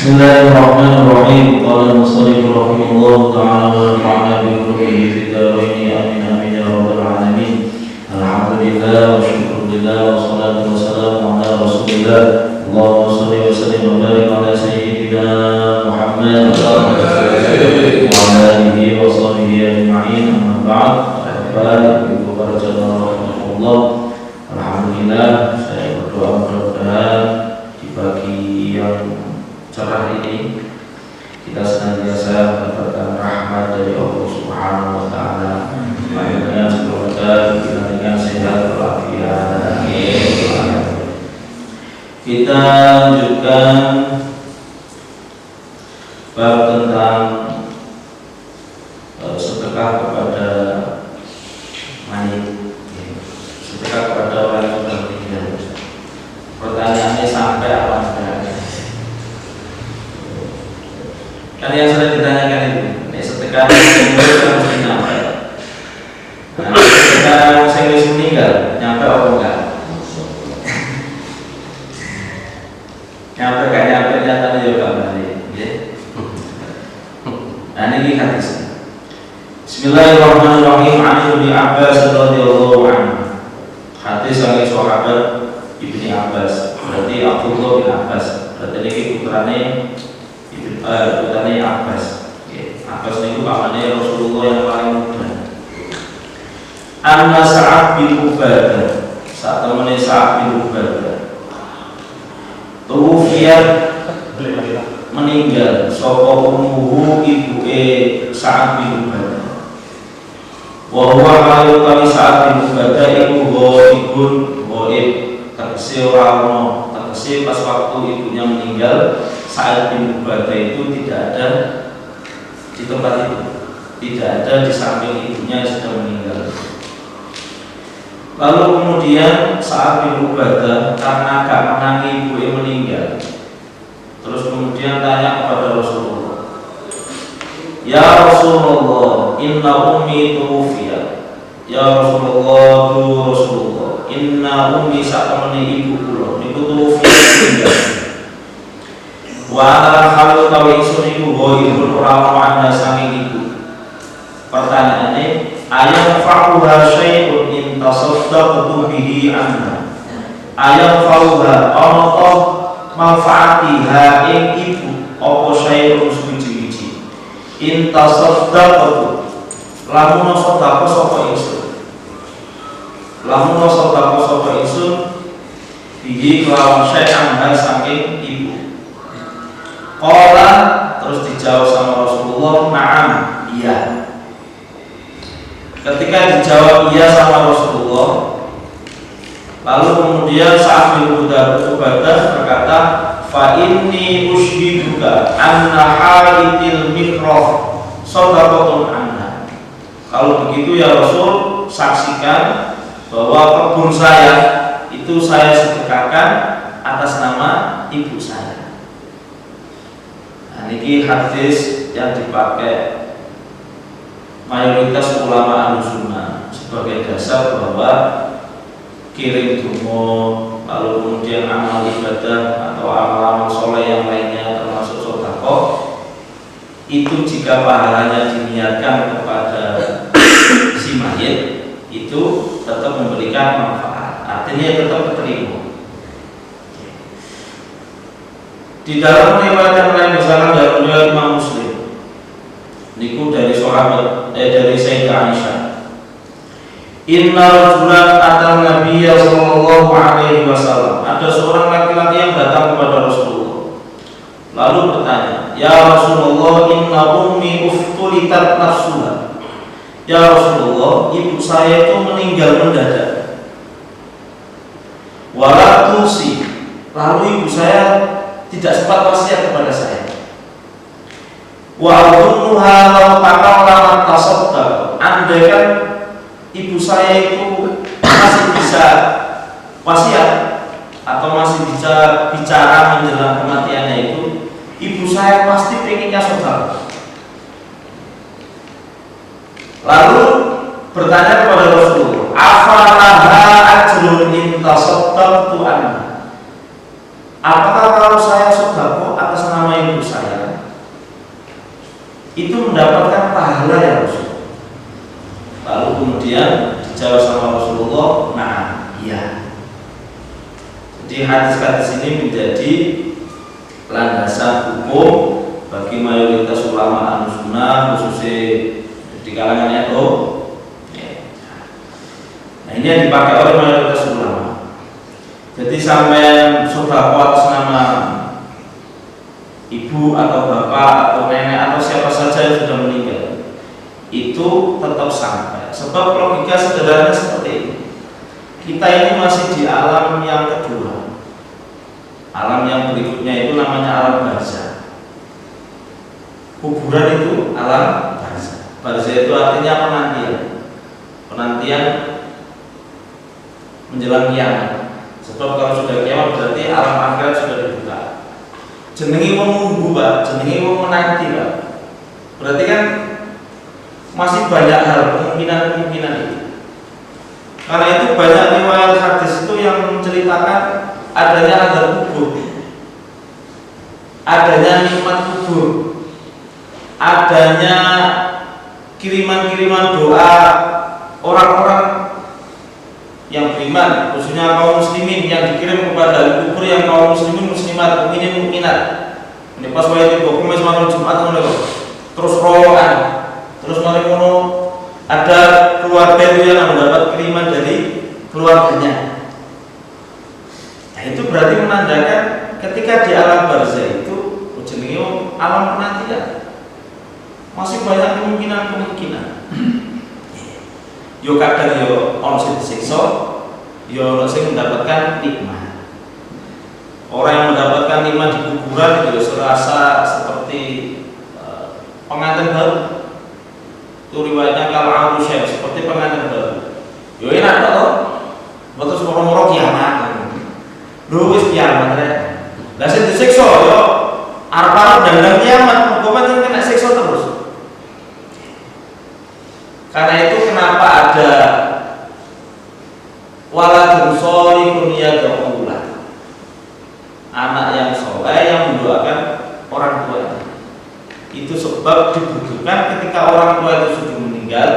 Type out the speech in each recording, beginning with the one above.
Bismillahirrahmanirrahim. Qala al-musannif rahimahullahu ta'ala wa nafa'ana bi ulumihi fid dharain amin amin ya rabbal alamin. Alhamdulillah wa syukrulillah wa salatu wa salamu ala rasulillah. Allahumma shalli wa sallim wa barik ala sayyidina Muhammad wa ala alihi wa sahbihi ajma'in. Amma ba'd. Ibu para jamaah rahimahullah. Alhamdulillah, saya berdoa mudah-mudahan di pagi yang cerah ini kita senantiasa mendapatkan rahmat dari Allah Subhanahu wa taala. Akhirnya semoga kita dengan sehat walafiat. Kita lanjutkan bab tentang sedekah kepada mayit, sedekah kepada orang yang sudah meninggal. Pertanyaannya sampai apa enggak? Kan yang sudah ditanyakan itu, sedekah yang harus nyampe. Nah, sedekah yang harus meninggal, nyampe apa enggak? Nyampe gak nyampe nyatanya juga balik. Nah ini hadis. Bismillahirrahmanirrahim. An Ibnu Abbas radhiyallahu anhu. Hadis dari sahabat Ibnu Abbas. Berarti Abdullah bin Abbas. Berarti ini putrane Abbas. Abbas itu pamannya Rasulullah yang paling muda. Anna Sa'ad bin Ubadah, saat temannya Sa'ad bin Ubadah tuwfiyat meninggal sapa ummuhu ibuke Sa'ad bin Ubadah. Wa huwa halu kami Sa'ad bin Ubadah iku ghaib, tegese ora ono, tegese pas waktu ibunya meninggal Sa'ad bin Ubadah itu tidak ada di tempat itu, tidak ada di samping ibunya yang sudah meninggal. Lalu kemudian Sa'ad bin Ubadah karena agak menangi ibu yang meninggal, terus kemudian tanya kepada Rasulullah, ya Rasulullah, inna ummi tuwfiyat. Ya Rasulullah, tu Rasulullah, inna ummi satamani ibu kula niku tuwfiyat meninggal. Wa ala halu tawi isun iku ghaibun ora ana saking ibu. Pertanyaane, ayat fa'uha syai'un in tasaddaqtu bihi anha. Ayat fa'uha ana ta manfaatiha ing ibu apa syai'un suci-suci. In tasaddaqtu lamun sedekah sapa ingsun. Lamun sedekah sapa ingsun bihi kelawan syai'an saking ibu. Qala, terus dijawab sama Rasulullah, na'am, iya. Ketika dijawab iya sama Rasulullah, lalu kemudian Sa'ad bin Ubadah berkata, fa inni ushiduka anna halitil mikraf sadaqatun anha. Kalau begitu ya Rasul, saksikan bahwa kebun saya itu saya sedekahkan atas nama ibu saya. Ini hadis yang dipakai mayoritas ulama Ahlussunnah sebagai dasar bahwa kirim donga, lalu kemudian amal ibadah atau amal soleh yang lainnya termasuk sedekah itu jika pahalanya diniatkan kepada si mayit itu tetap memberikan manfaat, artinya tetap diterima. Di dalam riwayat yang lain misalkan dari riwayat Imam Muslim, niku dari sahabat dari Sayyidah Aisyah, inna rajulan atan Nabiyya sallallahu alaihi wasallam, ada seorang laki-laki yang datang kepada Rasulullah lalu bertanya, ya Rasulullah, inna ummi uftulitat nafsuha. Ya Rasulullah, ibu saya itu meninggal mendadak. Wala tusi, lalu ibu saya tidak sempat wasiat kepada saya. Wa adunnuha law taqallama tasaddaq. Andai kan ibu saya itu masih bisa wasiat atau masih bisa bicara menjelang kematiannya itu, ibu saya pasti pengennya sedekah. Lalu bertanya kepada Rasulullah, afalaha ajrun in tasaddaqtu anha. Apakah kalau saya sedekah atas nama ibu mendapatkan pahala ya Rasul? Lalu kemudian dijawab sama Rasulullah, nah iya. Jadi hadis-hadis ini menjadi landasan hukum bagi mayoritas ulama Ahlussunnah, khususnya di kalangan NU. Nah, ini yang dipakai oleh mayoritas ulama. Jadi sampai sedekah atas nama ibu atau bapak atau nenek atau siapa saja yang sudah meninggal, itu tetap sampai. Sebab logika sederhana seperti ini. Kita ini masih di alam yang kedua. Alam yang berikutnya itu namanya alam barzah. Kuburan itu alam barzah. Barzah itu artinya penantian. Penantian menjelang kiamat. Sebab kalau sudah kiamat berarti alam akhirat sudah dibuka. Jenengi menunggu Pak, jenengi menanti Pak. Berarti kan masih banyak hal kemungkinan itu. Karena itu banyak riwayat hadis itu yang menceritakan adanya azab kubur, adanya nikmat kubur, adanya kiriman-kiriman doa orang-orang yang beriman, khususnya kaum muslimin yang dikirim kepada kubur yang kaum muslimin muslimat, mukminin mukminat. Ini pas wae itu hukumnya semalam Jumat ngono terus royoan, terus mari ngono ada keluarga itu yang mendapat kiriman dari keluarganya. Nah, itu berarti menandakan ketika di alam barzah itu jenenge alam penantian. Masih banyak kemungkinan. Yo kadang yo ono sing disiksa, yo ono sing mendapatkan nikmat. Orang yang mendapatkan nikmat di kuburan itu serasa seperti pengantin baru. Itu riwayatnya kalau Syekh seperti pengantin baru. Yo enak toh. Betul moro-moro kiamat. Lho wis kiamat rek. Lah sing disiksa yo arep-arep dandang kiamat, kok pancen kena siksa terus. Karena itu kenapa ada waladun sholihun yad'ulah, anak yang soleh yang mendoakan orang tuanya. Itu sebab dibutuhkan ketika orang tua itu sudah meninggal,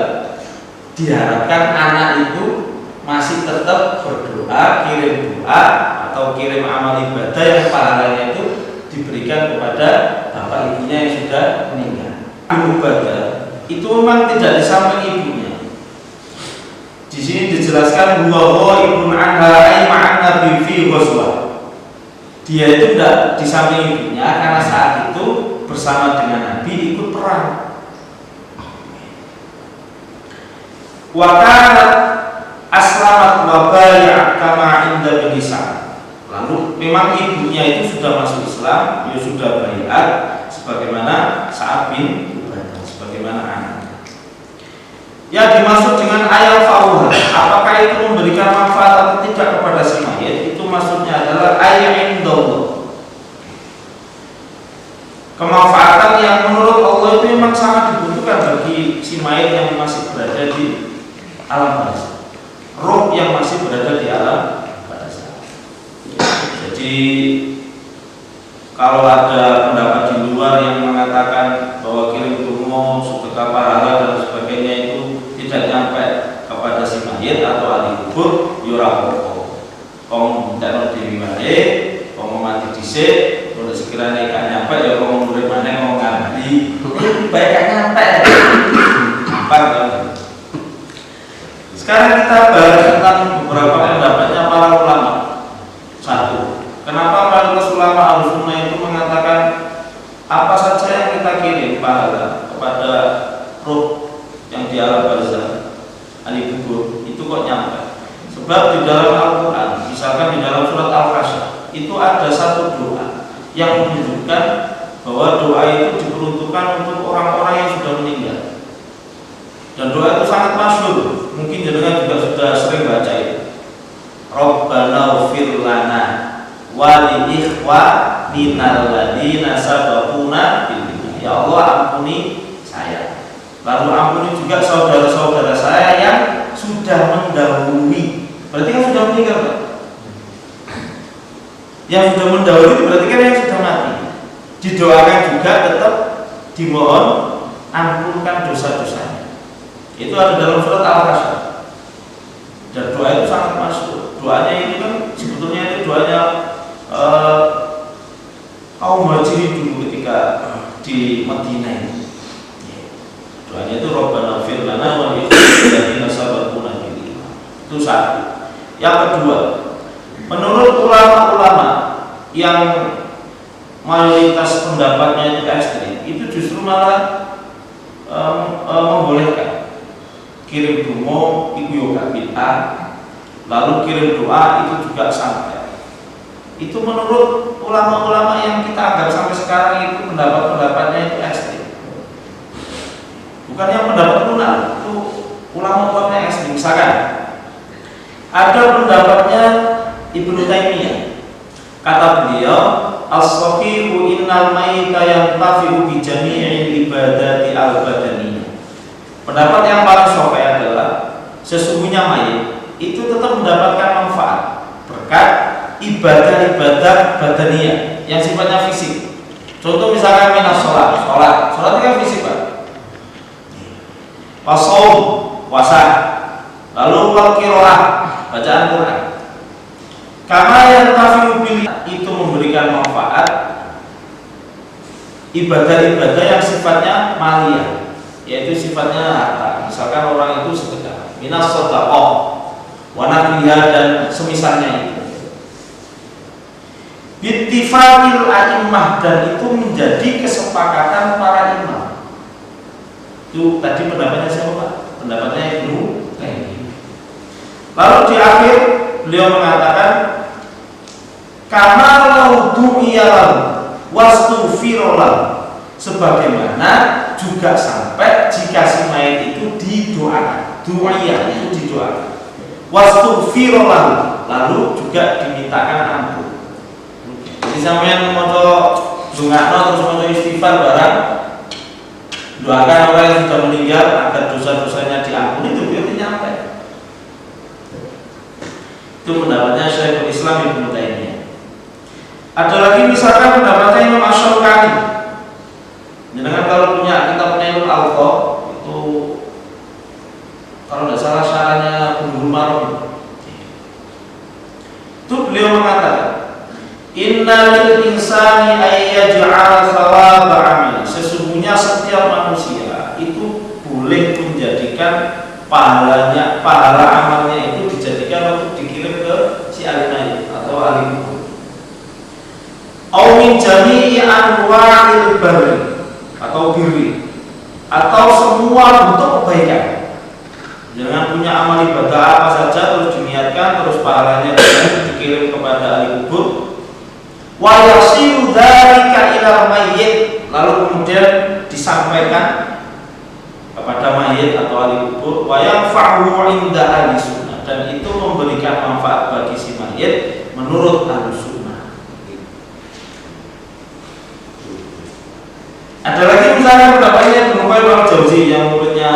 diharapkan anak itu masih tetap berdoa, kirim doa atau kirim amal ibadah yang pahalanya itu diberikan kepada bapak ibunya yang sudah meninggal. Ibadah itu memang tidak di samping ibunya. Di sini dijelaskan bahwa ibnu anha ay ma'an nabi fi ghazwah. Dia itu tidak di samping ibunya karena saat itu bersama dengan Nabi ikut perang. Wa kanat aslamat wa bay'at kama inda bin Isa. Lalu memang ibunya itu sudah masuk Islam, dia sudah baiat sebagaimana Sa'ad bin Ubadah, sebagaimana anaknya. Ya dimaksud dengan ayat fauha, apakah itu memberikan manfaat atau tidak kepada si mayit? Itu maksudnya adalah ayat indallah. Kemanfaatan yang menurut Allah itu memang sangat dibutuhkan bagi si mayit yang masih berada di alam barzah, roh yang masih berada di alam barzah. Jadi kalau ada pendapat di luar yang mengatakan bahwa kirim tungo, sedekah pahala dan sebagainya itu tidak nyampe kepada si mayit atau ahli kubur, yura pokok. Kong tidak diri wae, kong mati dhisik, terus sekiranya gak nyampe ya kong urip maneh mau ngabdi. Baik gak nyampe. Sekarang kita bahas tentang beberapa pendapatnya para ulama. Satu, kenapa para ulama Ahlussunnah itu mengatakan apa saja yang kita kirim pahala kepada roh yang di alam barzah, ahli kubur, itu kok nyampe? Sebab di dalam Al-Quran, misalkan di dalam surat Al-Hasyr, itu ada satu doa yang menunjukkan bahwa doa itu diperuntukkan untuk orang-orang yang sudah meninggal. Dan doa itu sangat masyhur, mungkin jenengan juga sudah sering baca itu. Rabbana ighfir lana wa li ikhwaninal ladzina sabaquna bil iman. Ya Allah, ampuni saya. Lalu ampuni juga saudara-saudara saya yang sudah mendahului. Berarti kan sudah meninggal, Pak. Yang sudah mendahului berarti kan yang sudah mati. Didoakan juga tetap dimohon ampunkan dosa-dosanya. Itu ada dalam surat Al-Hasyr. Dan doa itu sangat masuk. Doanya itu kan sebetulnya itu doanya kaum Muhajirin dulu ketika di Madinah ini. Doanya itu Rabbana ighfir lana wa li ikhwanina sabaquna bil iman. Itu satu. Yang kedua, menurut ulama-ulama yang mayoritas pendapatnya itu ekstrim, itu justru malah membolehkan kirim dungo itu yoga bid'ah, lalu kirim doa itu juga sampai. Itu menurut ulama-ulama yang kita anggap sampai sekarang itu pendapat-pendapatnya itu ekstrim. Bukan yang pendapat lunak, itu ulama-ulama yang ekstrim. Misalkan ada pendapatnya Ibnu Taimiyah, kata beliau, as-sahihu innal mayyita yantafi'u bi jami'il ibadati al-badaniyah. Pendapat yang paling sahih adalah sesungguhnya mayit itu tetap mendapatkan manfaat berkat ibadah-ibadah badaniyah yang sifatnya fisik. Contoh misalkan minas sholat itu kan fisik, Pak. Wasom, puasa, lalu wal qiraah, bacaan Quran. Karena yang tafi'u bil itu memberikan manfaat ibadah-ibadah yang sifatnya maliyah, yaitu sifatnya harta. Misalkan orang itu sedekah, minas shadaqah, wa nahwiha dan semisalnya itu. Bittifaqil a'immah, dan itu menjadi kesepakatan para imam. Itu tadi pendapatnya siapa, Pak? Pendapatnya Ibnu Taimiyah. Lalu di akhir beliau mengatakan kama lau du'iyalahu wastughfirolahu, sebagaimana juga sampai jika si mayit itu didoakan, du'iyah itu didoakan, wastughfirolahu, lalu juga dimintakan ampun. Jadi sampean maca ndongakno terus maca istighfar barang, doakan orang yang sudah meninggal agar dosa-dosanya diampuni, itu berarti nyampe. Itu pendapatnya Syekhul Islam Ibnu Taimiyah. Ada lagi misalkan pendapatnya Imam Asy-Syaukani. Jangan kalau punya kitabnya Ilmu Al-Qa, itu kalau tidak salah syarahnya Bulughul Maram. Itu beliau mengatakan, inna lil insani ayyaj'ala thawaba 'amali. Sesungguhnya setiap manusia itu boleh menjadikan pahala amalnya itu dijadikan untuk dikirim ke si alimanya atau alim. Au min jami'i anwa'il barri, atau birri, atau semua bentuk kebaikan. Jangan punya amal ibadah apa saja terus diniatkan terus pahalanya dikirim kepada ahli kubur. Wa yasiru dzalika ilal mayyit, lalu kemudian disampaikan kepada mayit atau ahli kubur. Wa yanfa'u 'inda ahli sunnah, dan itu memberikan manfaat bagi si mayit menurut ahli sunnah. Ada lagi misalnya pendapatnya Ibnu Qayyim al-Jauzi yang muridnya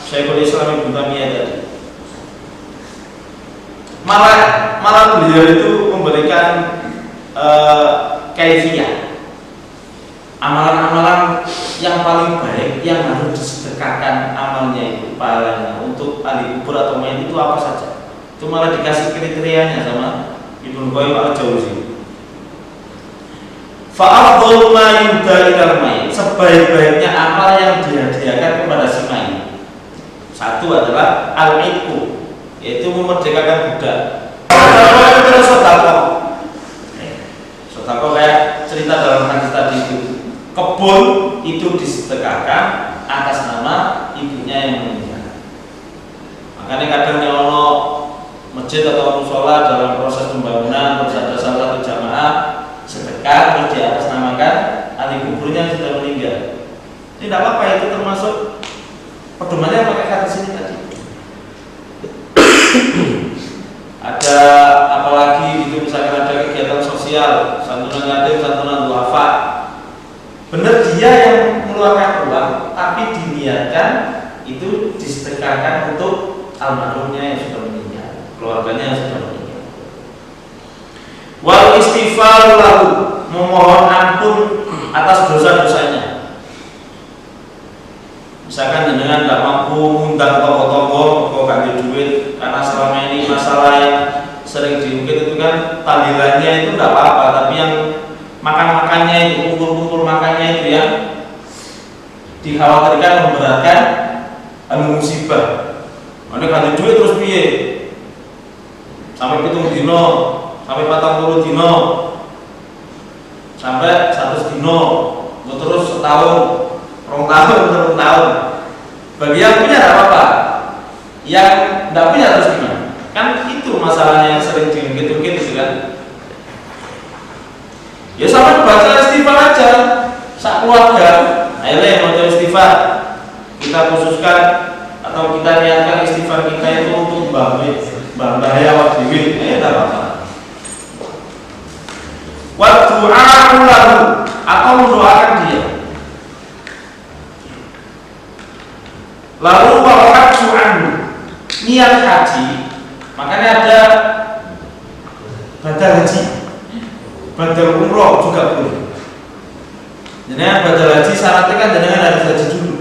Syekhul Islam Ibnu Taimiyah tadi. Malah beliau itu memberikan kaifiyah, amalan-amalan yang paling baik yang harus disedekahkan amalnya itu, pahalanya untuk ahli kubur atau mayit itu apa saja. Itu malah dikasih kriterianya sama Ibnu Qayyim al-Jauzi. Fa'afdhalu ma yuhda ilal mayit, sebaik-baiknya amal yang dihadiahkan kepada si mayit. Satu adalah al-'itqu, yaitu memerdekakan budak. Ada terus sedekah. Sedekah kayak cerita dalam hadis tadi itu. Kebun itu disedekahkan atas nama ibunya yang meninggal. Makanya kadang kalau masjid atau mushola dalam proses pembangunan terus ada salah satu jamaah sedekah terus diatasnamakan ahli kuburnya yang sudah meninggal. Ini tidak apa-apa, itu termasuk pedomannya pakai kata sini tadi. Ada apalagi itu misalkan ada kegiatan sosial, santunan yatim, santunan duafa. Benar dia yang mengeluarkan uang, tapi diniatkan itu disedekahkan untuk almarhumnya yang sudah meninggal, keluarganya yang sudah meninggal. Wal istighfar lahu, memohon ampun atas dosa-dosanya. Misalkan jenengan tidak mampu mengundang tokoh-tokoh kok gak ada duit, karena selama ini masalah yang sering diungkit itu kan tahlilannya itu tidak apa-apa, tapi yang makan-makannya itu, kumpul-kumpul makannya itu yang dikhawatirkan memberatkan musibah. Mana gak ada duit terus piye? Sampai 7 dino, sampai 40 dino, sampai 100 dino, terus setahun. 2 tahun. Bagi yang punya tidak apa-apa, yang tidak punya harus gimana? Kan itu masalahnya yang sering diungkit-ungkit itu kan. Ya sama baca istighfar aja, sak keluarga. Ayolah baca istighfar. Kita khususkan atau kita niatkan istighfar kita itu untuk bahaya awak dewi. Tidak apa-apa. Wa du'a'u lahu, atau mendoakan dia. Lalu wal hajju anhu, niat haji, makanya ada badal haji, badal umroh juga boleh. Jadi badal haji syaratnya kan jenengan harus haji dulu,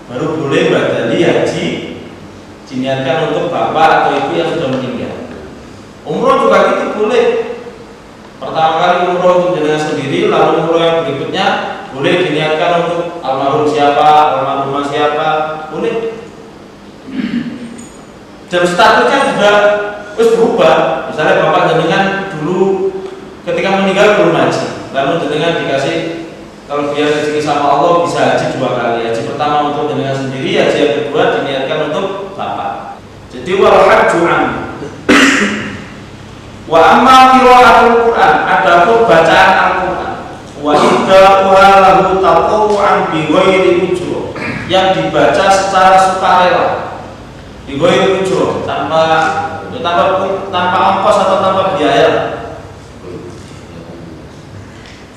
baru boleh badali haji diniatkan untuk bapak atau ibu yang sudah meninggal. Umroh juga gitu boleh. Pertama kali umroh untuk jenengan sendiri, lalu umroh yang berikutnya boleh diniatkan untuk almarhum siapa, almarhumah siapa, boleh. Dan statusnya sudah berubah. Misalnya bapak jenengan dulu ketika meninggal belum haji, lalu jenengan dikasih, kalau biar rezeki sama Allah bisa haji 2 kali. Haji pertama untuk jenengan sendiri, haji yang kedua diniatkan untuk bapak. Jadi wal hajju anhu. Wa amma qira'atul Qur'an, adapun bacaan Al-Qur'an, wa idda'uha lahu tatawu'an bi ghairi ujur, yang dibaca secara sukarela, bi ghairi ujur, tanpa ongkos atau tanpa biaya.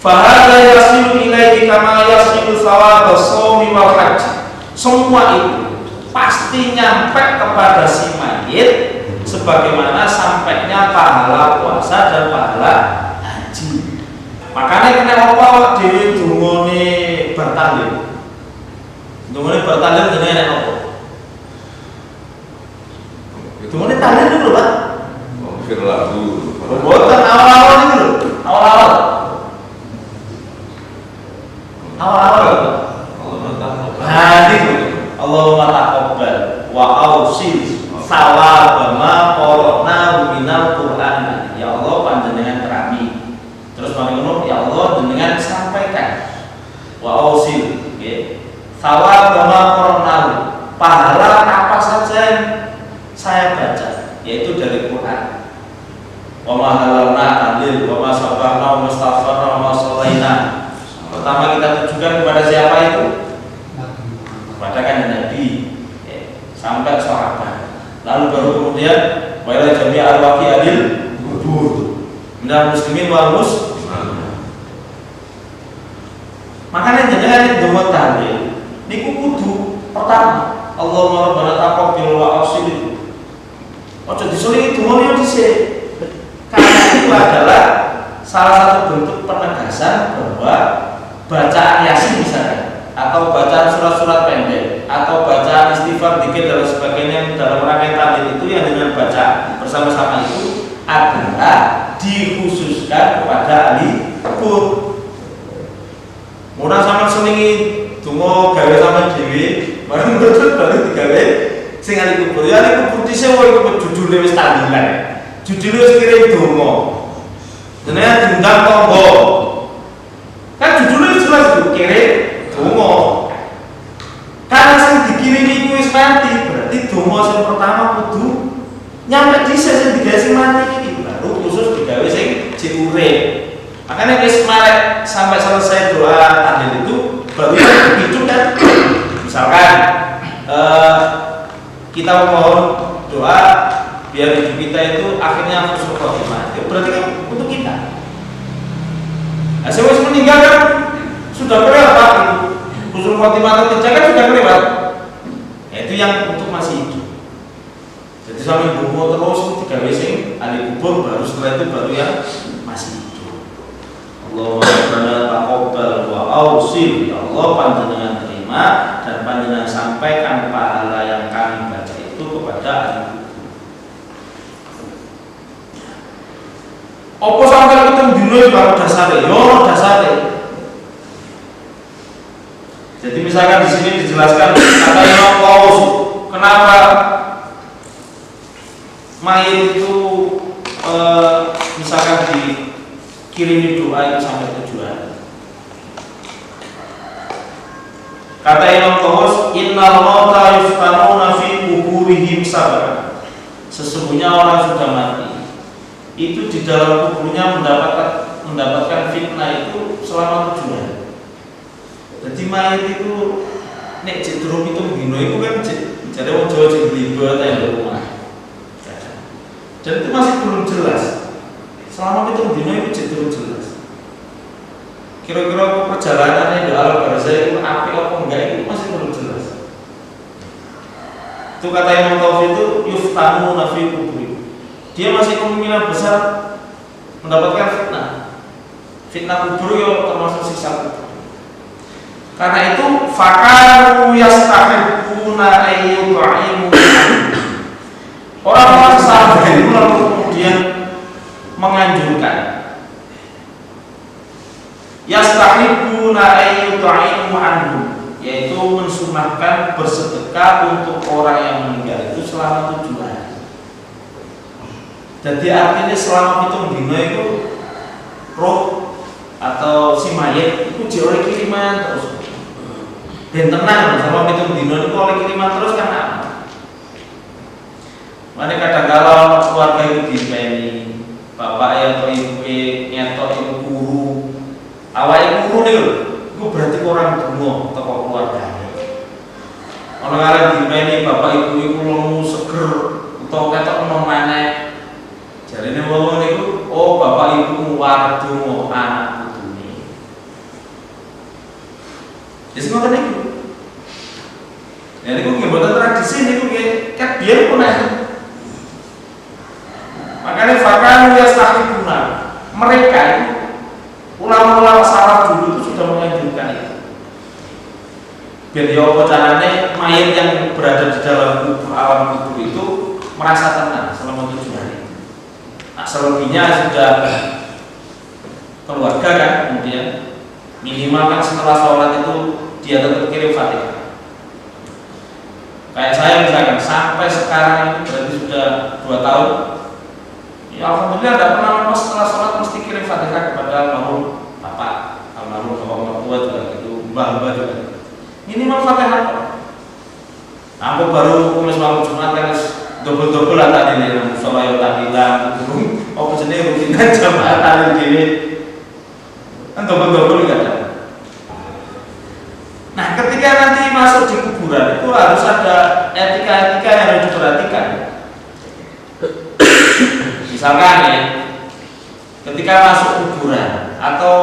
Fa hadza yasilu ilaihi kama yasilu thawab as-shaumi wal haji. Semua itu pasti nyampe kepada si mayit sebagaimana sampainya pahala puasa dan pahala haji. Makanya kena apa dhewe dungane bertahlil. Dungane bertahlil jenenge nek apa? Dungane tahlil dulu, Pak. Maghfir lahu. Boten awal-awal itu lho, awal-awal. Allahumma taqabbal wa awsil sawaba ma qara'na minal Qur'an. Ya Allah panjenengan terami. Terus mari ngono, ya Allah jenengan sampaikan. Wa ausil, nggih. Sawaba ma qara'na. Pahala apa saja yang saya baca, yaitu dari Quran. Wa ma halalna adil wa ma sabahna wa mustaghfarna wa ma shalaina. Pertama kita tujukan kepada siapa itu? Kepada kanjeng Nabi. Sampai sahabat. Lalu baru kemudian wa ila jami' al-waqi adil kubur minal muslimin wal muslimin. Makanya jenengan nek donga tahlil niku kudu pertama Allahumma rabbana taqabbal wa awsil. Ojo disulingi donga dhisik. Karena itu adalah salah satu bentuk penegasan bahwa bacaan Yasin misalnya, atau bacaan surat-surat pendek, atau bacaan istighfar, dzikir dan sebagainya dalam rangkaian tahlil itu yang dengan baca bersama-sama itu adalah dikhususkan kepada ahli kubur. Murah sama selingi donga gawe sama dhewe, bareng terus baru digawe sing ahli kubur. Ya ahli kubur dhisik wae judule wis tahlilan. Judule wis kirim donga. Jenenge diundang tangga. Kan judulnya jelas itu kirim donga. Karena sing dikirimi iku wis mati, berarti donga sing pertama kudu nyampe dhisik sing digawe sing mati iki, baru khusus digawe sing urip. Makanya wis marek sampai selesai doa tahlil itu baru hidup kan. Misalkan kita mohon doa biar hidup kita itu akhirnya husnul khotimah. Itu berarti kan untuk kita. Nah, saya wis meninggal kan sudah berapa husnul khotimah terjaga sudah kelewat. Ya, itu yang untuk masih hidup. Jadi sambil bungo terus digawe sing ahli kubur, baru setelah itu baru yang masih hidup. Allahumma rabbana taqabbal wa awsil. Ya Allah panjenengan terima dan panjenengan sampaikan pahala yang kami baca itu kepada ahli kubur. Apa sampai kita dino baru dasare? Yo dasare. Jadi misalkan di sini dijelaskan kata Imam Qaus, kenapa mayit itu misalkan dikirimi doa itu sampai tujuan. Kata Imam Qaus, innal mauta yuftanuna fi quburihim sab'an. Sesungguhnya orang sudah mati itu di dalam kuburnya mendapatkan fitnah itu selama 7 hari. Jadi mayit itu nek durung itu dino itu kan jare wong Jawa sing blibo ta rumah. Dan itu masih belum jelas. Selama itu dino itu belum jelas. Kira-kira perjalanannya di alam barzah itu apik apa enggak itu masih belum jelas. Itu kata Imam Taufik itu yuftanuna fi kubur. Dia masih kemungkinan besar mendapatkan fitnah. Fitnah kubur yo termasuk siksa kubur. Karena itu fakaru yastahibbuna ayyut'imu. Orang-orang sahabat itu lalu kemudian menganjurkan yastahibbuna ayyut'imu anhu, yaitu mensunahkan bersedekah untuk orang yang meninggal itu selama 7 hari. Jadi artinya selama itu dino itu roh atau si mayit itu dioleh kiriman terus. Dan tenang, selama itu dino itu oleh kiriman terus kan aman. Mana kadang-kadang keluarga itu dipeni, bapak atau ibu nyetok itu guru, awalnya guru nih, itu berarti orang dungo atau keluarga. Kalau kalian dipeni bapak ibu itu lemu seger atau ketok nom mana? Jadi ini ngomong itu, oh bapak ibu wardu anak putu ini. Jadi ngoten niku. Ya niku nggih mboten tradisi niku nggih kan biyen pun ana. Makanya fakanu yastahibuna. Mereka ulama-ulama salaf dulu itu sudah menganjurkan itu. Biar ya apa carane mayit yang berada di dalam kubur alam kubur itu merasa tenang selama 7 hari. Nah, selebihnya sudah keluarga kan, kemudian minimal kan setelah sholat itu dia tetap kirim Fatihah. Kayak saya misalkan sampai sekarang itu berarti sudah 2 tahun. Ya alhamdulillah tidak pernah setelah sholat mesti kirim Fatihah kepada almarhum bapak, almarhum bapak tua juga gitu, mbah-mbah juga. Minimal Fatihah. Nah, aku baru kumis malam Jumat kan double lah tadi nih, musola yang tahlilan, oh jenis rutinan jamaah tahlil gini, kan double nggak ada. Nah, ketika nanti masuk di kuburan itu harus ada etika-etika yang harus diperhatikan. Misalkan ya, ketika masuk kuburan atau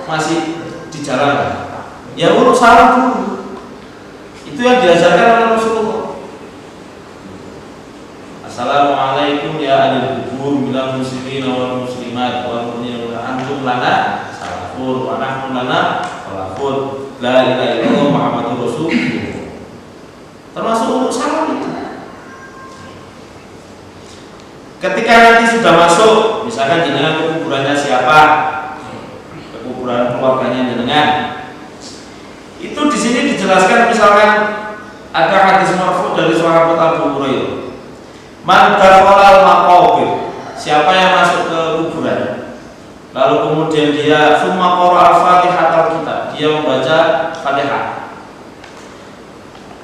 masih di jalan, ya urus salam dulu. Itu yang diajarkan oleh Rasulullah. Assalamualaikum ya ahli kubur minal muslimin wal muslimat wal mu'minin wa antum lana salafun wa nahnu lana salafun la ilaha illallah Muhammadur Rasulullah. Termasuk untuk salam itu. Ketika nanti sudah masuk, misalkan jenengan ke kuburannya siapa, ke kuburan keluarganya jenengan, itu di sini dijelaskan misalkan ada hadis marfu dari sahabat Abu Hurairah. Man dakhalal maqabir, siapa yang masuk ke kuburan lalu kemudian dia summa qara al-Fatihah kita, dia membaca Fatihah.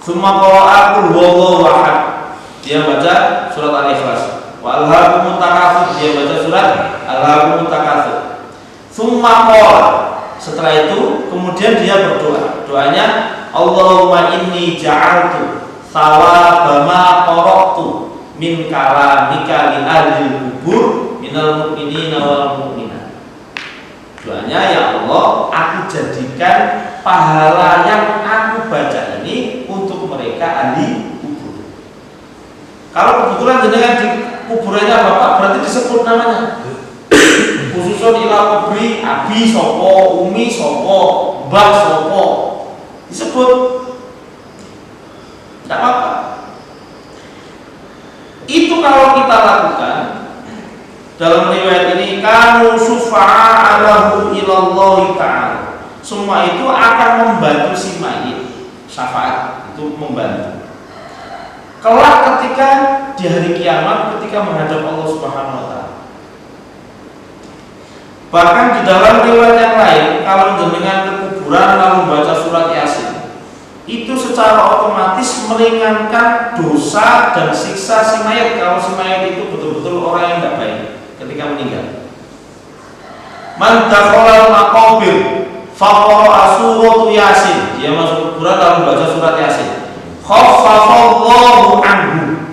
Summa qara qul huwallahu ahad, dia baca surat Al-Ikhlas. Wa alhaakumut takatsur, dia baca surat Alhaakumut takatsur. Summa qara, setelah itu kemudian dia berdoa. Doanya Allahumma inni ja'altu thawaba ma qara'tu min kalamika li ahlil kubur minal mu'minina wal mu'minat. Doanya, ya Allah, aku jadikan pahala yang aku baca ini untuk mereka ahli kubur. Kalau kebetulan jenengan di kuburannya bapak, berarti disebut namanya. Khususun ila kubri, abi sopo, umi sopo, mbah sopo, disebut. dalam riwayat ini kanu syufa'a lahu ilallahi ta'ala. Semua itu akan membantu si mayit. Syafaat itu membantu. Kelak ketika di hari kiamat, ketika menghadap Allah Subhanahu wa taala. Bahkan di dalam riwayat yang lain, kalau jenengan ke kuburan lalu baca surat Yasin, itu secara otomatis meringankan dosa dan siksa si mayat kalau si mayat itu betul-betul orang yang tidak baik ketika meninggal. Man dakhala maqabir faqara surat Yasin, dia masuk kuburan lalu baca surat Yasin, khaffafallahu anhu.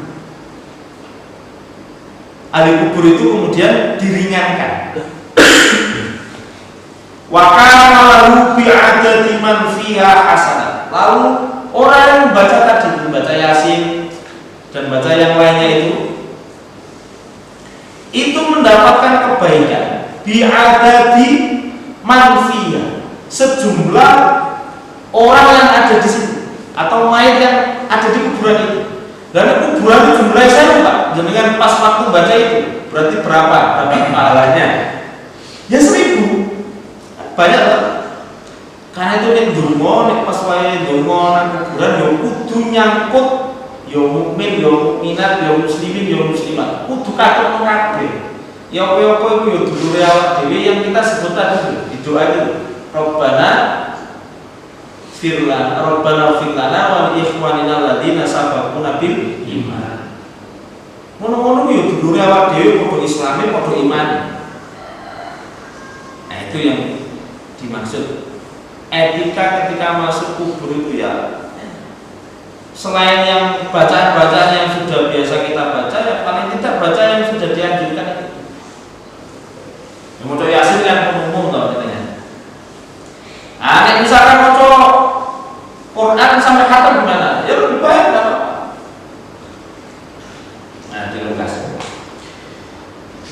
Ahli kubur itu kemudian diringankan. Wa kana lahu bi'adati man fiha hasanah. Lalu orang yang membaca tadi, membaca Yasin dan baca yang lainnya itu mendapatkan kebaikan bi'adati man fiha, sejumlah orang yang ada di situ atau mayat yang ada di kuburan itu. Dan kuburan itu jumlahnya saya lupa. Jangan pas waktu baca itu berarti berapa pahalanya? Ya 1000. Banyak loh. Karena itu nek donga, nek pas wae donga nang kuburan ya kudu nyangkut ya mukmin, ya mukminat, ya muslimin, ya muslimat. Kudu katut kabeh. Ya apa-apa iku ya dulure awak dhewe yang kita sebut tadi di doa itu. Rabbana firlana, Rabbana firlana wa li ikhwanina alladziina sabaquna bil iman. Ngono-ngono ya dulure awak dhewe padha islame, padha iman. Nah, itu yang dimaksud etika ketika masuk kubur itu ya. Selain yang bacaan-bacaan yang sudah biasa kita baca, ya paling tidak baca yang sudah dianjurkan itu. Yang mau Yasin kan umum tau katanya. Nah, misalkan mau Quran sampai khatam gimana? Ya lebih baik kan? Nah, dilengkas.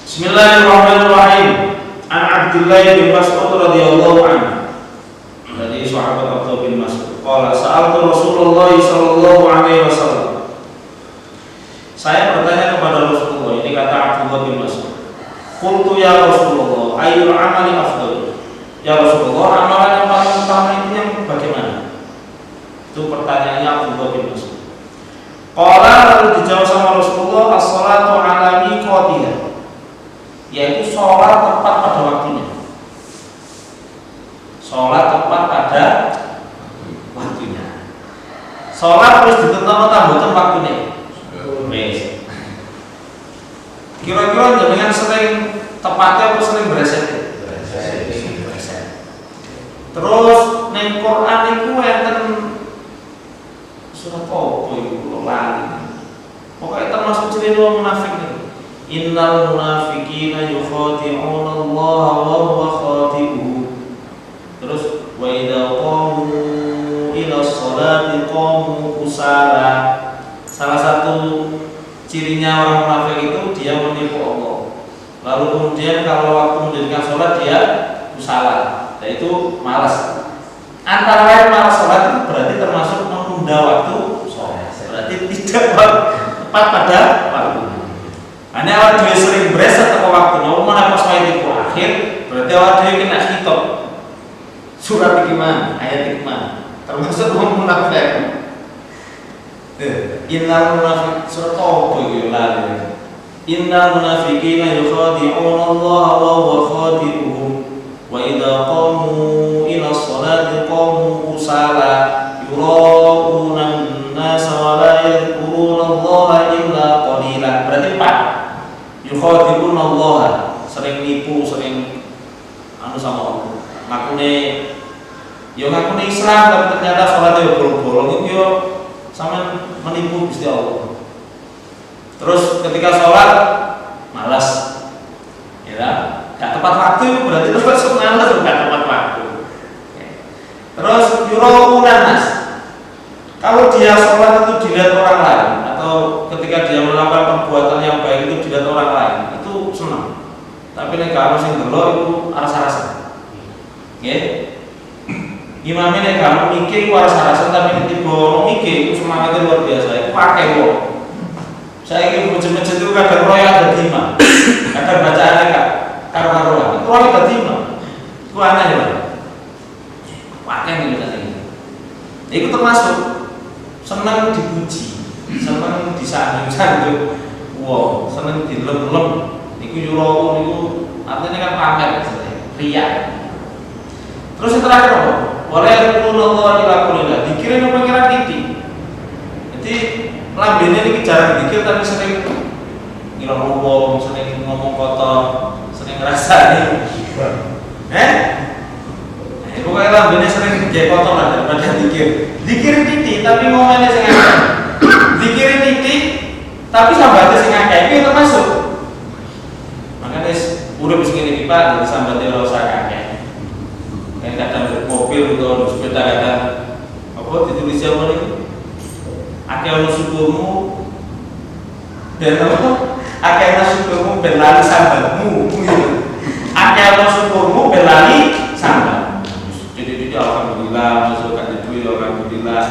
Bismillahirrahmanirrahim. An Abdullah bin Mas'ud radhiyallahu anhu. Dari sahabat Abdullah bin Mas'ud. Qala sa'altu Rasulullah sallallahu alaihi wasallam. Saya bertanya kepada Rasulullah, ini kata Abdullah bin Mas'ud. Qultu ya Rasulullah, ayyul amali afdal? Ya Rasulullah, amalan yang paling utama itu yang bagaimana? Itu pertanyaannya Abdullah bin Mas'ud. Qala, lalu dijawab sama Rasulullah, as-salatu ala miqatiha, yaitu sholat tepat pada waktunya. Sholat tepat pada waktunya. Sholat terus ditentukan waktunya. Kira-kira dengan sering tepatnya atau sering bereset? Terus neng Quran itu enten surat apa itu lali. Pokoknya termasuk ciri wong munafik nih. Innal munafiqina yukhadi'una Allah wa huwa khadi'uhum. Terus wa idza qamu ila sholati qamu kusala. Salah satu cirinya orang munafik itu dia menipu Allah. Lalu kemudian kalau waktu mendirikan sholat dia kusala, yaitu malas. Antara lain malas sholat itu berarti termasuk menunda waktu sholat. Berarti tidak tepat pada waktu. Hanya awak dhewe sering bereset atau waktu mau mana pas wae itu akhir, berarti awak dhewe kena hitop. Surat iki man, ayat iki man. Termasuk wong munafik. Innal munafiq surat apa iki lali. Innal munafiqina yukhadi'una Allah wa huwa khadi'uhum wa idza qamu ila sholati qamu kusala yura'una an-nasa wa la yadhkuruna Allah illa qalila. Berarti 4. Yukhadi'una Allah, sering nipu, sering sama Allah. Ngakune Islam tapi ternyata sholatnya bolong-bolong itu yo sama menipu Gusti Allah. Terus ketika sholat malas, ya, gak tepat waktu berarti termasuk malas, gak tepat waktu. Terus yuraunan nas, kalau dia sholat itu dilihat orang lain atau ketika dia melakukan perbuatan yang baik itu dilihat orang lain, itu senang. Tapi nek kalau sing delok itu rasa-rasa. Nggih. Imamnya nek kamu mikir rasa-rasa tapi tiba mikir itu semangatnya luar biasa. Itu pakai kok. Saya ingin masjid-masjid itu kadang roya ada 5. Kadang bacaannya kak karuan. Itu orang tadi mah. Itu aneh ya. Pakai nih tadi. Itu termasuk senang dipuji, senang disanjung-sanjung. Wow, senang dilem-lem. Iku yuro niku artinya kan pamer maksudnya, ria. Terus yang terakhir apa? Boleh Allah ilakulillah. Dikirim pengiran titik. Jadi lambene ini jarang dikir tapi sering ngilang ngomong, sering ngomong kotor, sering ngerasani. Pokoknya lambene sering kayak kotor lah daripada dikir. Dikir titik tapi ngomongnya sing akeh. Dikir titik tapi sambatnya sing akeh itu termasuk. Makanya urip sing ngene iki Pak, jadi sambatnya ora usah akeh. Kayak kadang mobil atau sepeda kadang apa ditulis apa nih? Akeh ono syukurmu ben apa? Akeh ono syukurmu ben lali sambatmu. Akeh ono syukurmu ben lali sambat. Jadi alhamdulillah masuk kan duit alhamdulillah.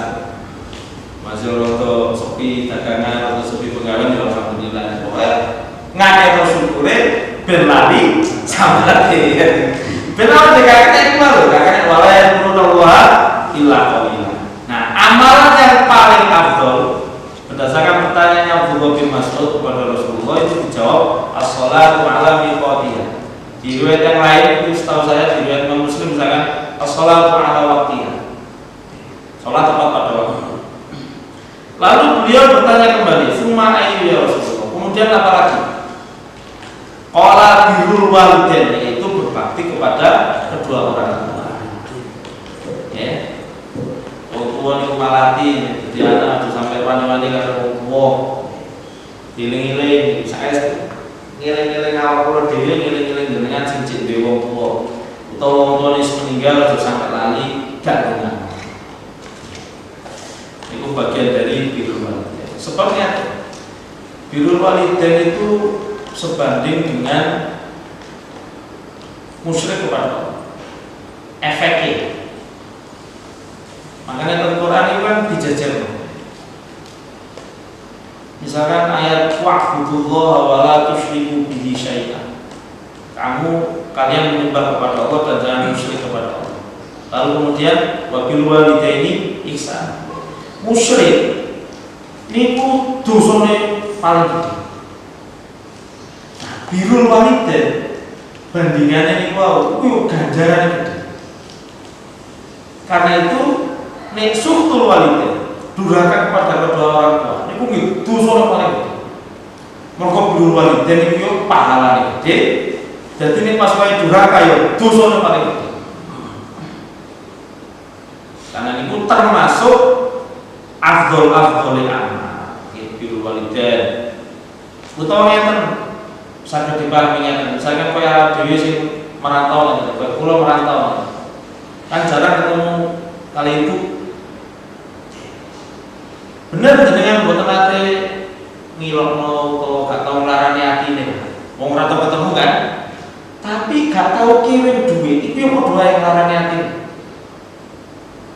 Masih orang sepi dagangan atau sepi pegawai alhamdulillah. Pokoknya ngakeh ono syukure ben lali sambat. Benar jika kita itu malu, karena walaya Allah illa qalila. Nah, amalan yang paling afdol berdasarkan pertanyaannya Abdullah bin Mas'ud kepada Rasulullah itu dijawab as-shalatu ala miqatiha. Di riwayat yang lain itu setahu saya di riwayat Muslim misalkan as-shalatu ala waqtiha. Salat tepat pada waktu. Lalu beliau bertanya kembali, "Summa ayyu ya Rasulullah?" Kemudian apa lagi? Qala birrul walidain, yaitu berbakti kepada kedua orang tua. Ya. Wong tua niku malati, jadi anak sampai wani-wani karo wong tua. Diling-iling saes ngiling-iling awak kula dhewe ngiling-iling jenengan sing cek dhewe wong tua. Utawa wong tua wis meninggal terus sampai lali gak dengar. Itu bagian dari birrul walidain. Sebabnya birrul walidain itu sebanding dengan musyrik kepada Allah. Efeknya. Makanya Al-Quran itu kan dijajar. Misalkan ayat wa'budullaha wa la tusyriku bihi syai'an. Kalian menyembah kepada Allah dan jangan musyrik kepada Allah. Lalu kemudian wa bil walidaini ihsan. Musyrik niku dosane paling gede. Birrul walidain bandingannya ini wow, ganjarannya gede. Karena itu nek suhtul walidain durhaka kepada kedua orang tua niku nggih dosa paling gede. Mergo birrul walidain niku pahalane gede. Dadi nek pas wae durhaka ya dosane paling gede. Karena niku termasuk afdhol amal birrul walidain. Utawa ngeten saged dipahami ngeten, misalkan kaya dhewe sing merantau ngeten, kaya kula merantau. Kan jarang ketemu kali itu. Bener jenengan mboten nate ngilokno utawa gak tau nglarani atine. Wong ora tau ketemu kan. Tapi gak tau kirim duit, itu yo padha wae nglarani atine.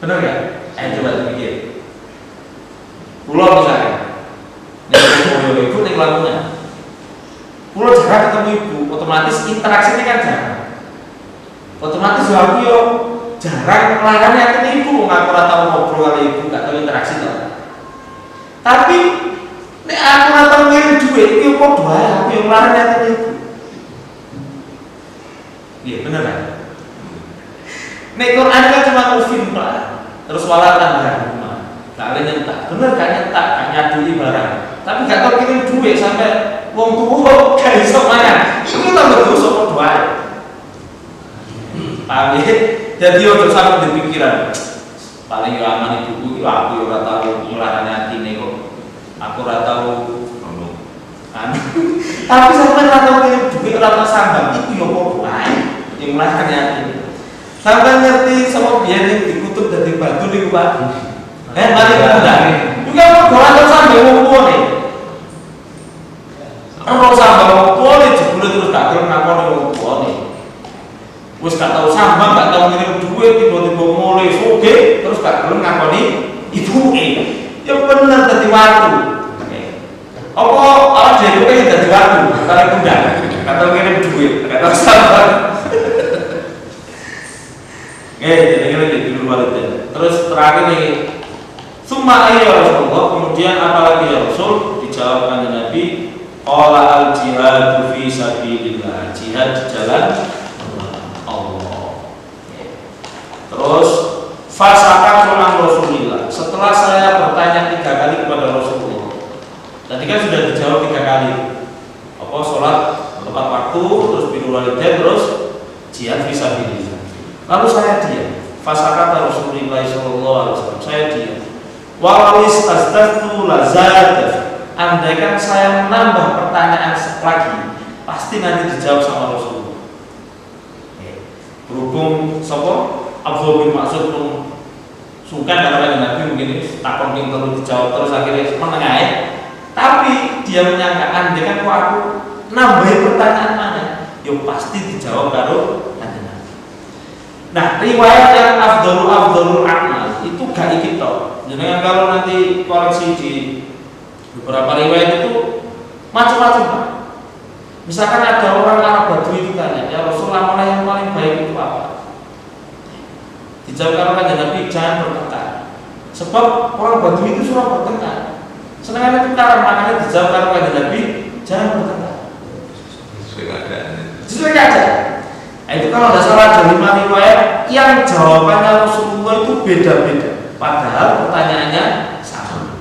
Bener gak? Ayo coba dipikir. Kula misalkan nek koyo iku ning Lamongan. Kalau jarang ketemu ibu, otomatis interaksinya kan jarang. Otomatis aku yo jarang melarangnya ketemu ibu, ngaku tahu ngobrol kali ibu, gak tahu interaksi lah. Tapi nek aku tahu ngirim duit, itu kok doa aku yang melarangnya ketemu ibu. Iya bener kan? Nek Quran kan cuma ufin pak, terus walatan rumah. Kalian nyentak, bener kan nyentak, kan nyaduli barang. Tapi gak tahu kirim duit sampai wong tuwa gak iso mangan. Iku tambah dosa kok doa. Paham ya? Jadi ojo sampe dipikiran. Paling yo aman ibuku iki aku ora tau nglarani atine kok. Aku ora tau ngomong. Tapi sampe ora tau kirim duit ora tau sambang iku yo kok wae. Yang nglarani atine. Sampe ngerti sama biyen dikutuk dadi batu niku Pak. Mari ngundang. Juga kok ora tau sampe wong tuwa. Kalau sambang wong tuane jebule terus gak gelem ngakoni wong tuane. Wis gak tau sambang, gak tau ngirim duit, tiba-tiba mulai sugih terus gak gelem ngakoni ibuke. Ya bener dadi watu. Apa ora dhewe dadi watu, kare bundang. Gak sabar. Jadi dulu walidain. Terus terakhir nih, summa ayya Rasulullah, kemudian apalagi ya Rasul? Dijawab oleh Nabi, qala al jihadu fi sabilillah, jihad di jalan Allah. Terus fasaqatu an Rasulillah. Setelah saya bertanya 3 kali kepada Rasulullah. Tadi kan sudah dijawab 3 kali. Apa sholat tepat waktu, terus birrul walidain, terus jihad fi sabilillah. Lalu saya diam. Fasaqata Rasulullah sallallahu alaihi wasallam. Saya diam. Wa istazadtu lazad. Andaikan saya menambah pertanyaan lagi, pasti nanti dijawab sama Rasulullah. Berhubung sapa Abdul bin Mas'ud pun suka karena Nabi mungkin takon terus dijawab terus akhirnya menengah. Tapi dia menyangka andaikan kok aku nambahin pertanyaan mana, yo pasti dijawab karo Nabi. Nah, riwayat yang Afdhalul A'mal itu gak iki tok. Jenengan kalau nanti koreksi di beberapa riwayat itu macam-macam, Pak. Misalkan ada orang Arab Badui itu tanya, ya Rasulullah, amalan yang paling baik itu apa? Dijawab oleh Nabi, jangan bertengkar. Sebab orang Badui itu suka bertengkar. Senang itu karena makanya dijawab oleh Nabi, jangan bertengkar. Sesuai keadaan. Nah, itu kalau tidak salah ada 5 riwayat yang jawabannya Rasulullah itu beda-beda, padahal pertanyaannya sama.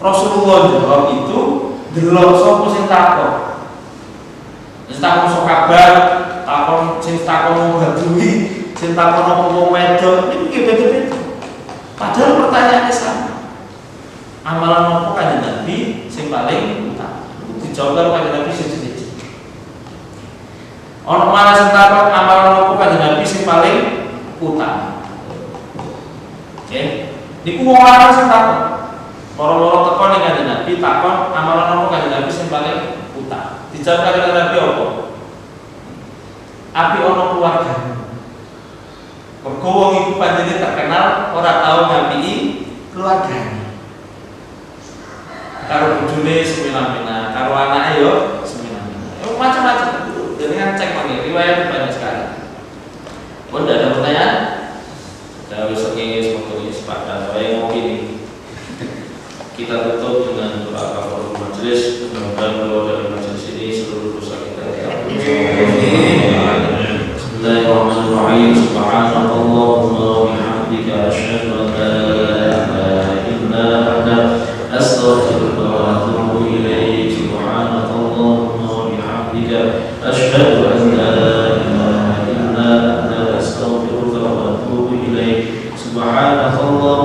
Rasulullah jawab itu delok sapa sing takon. Sing takon sok kabar, takon sing takon Badui, sing takon wong wedok, iki beda-beda. Padahal pertanyaannya sama. Amalan apa kanjeng Nabi sing paling utama? Dijawab karo kanjeng Nabi siji-siji. Ono mana sing takon amalan apa kanjeng Nabi sing paling utama? Oke. Niku wong lanang sing takon. Loro-loro teko ning kanjeng Nabi takon amalan apa kanjeng Nabi sing paling utama. Dijawab kanjeng Nabi apa? Api ono keluarga. Mergo wong iku panjenengan terkenal ora tau ngapiki keluargane. Karo bojone semena-mena, karo anake yo semena-mena. Macam-macam. Jadi kan cek lagi, riwayat banyak sekali. Pun tidak ada pertanyaan? Sudah bisa semoga sepakat. Saya mau ini kita tutup dengan doa kafaratul majelis. Mudah-mudahan kalau dari majelis ini seluruh dosa kita Bismillahirrahmanirrahim. Subhanallahumma wa bihamdika asyhadu an la ilaha illa anta astaghfiruka wa atubu ilaik. Subhanallahumma wa bihamdika asyhadu an la ilaha illa anta astaghfiruka wa atubu ilaik. Subhanallah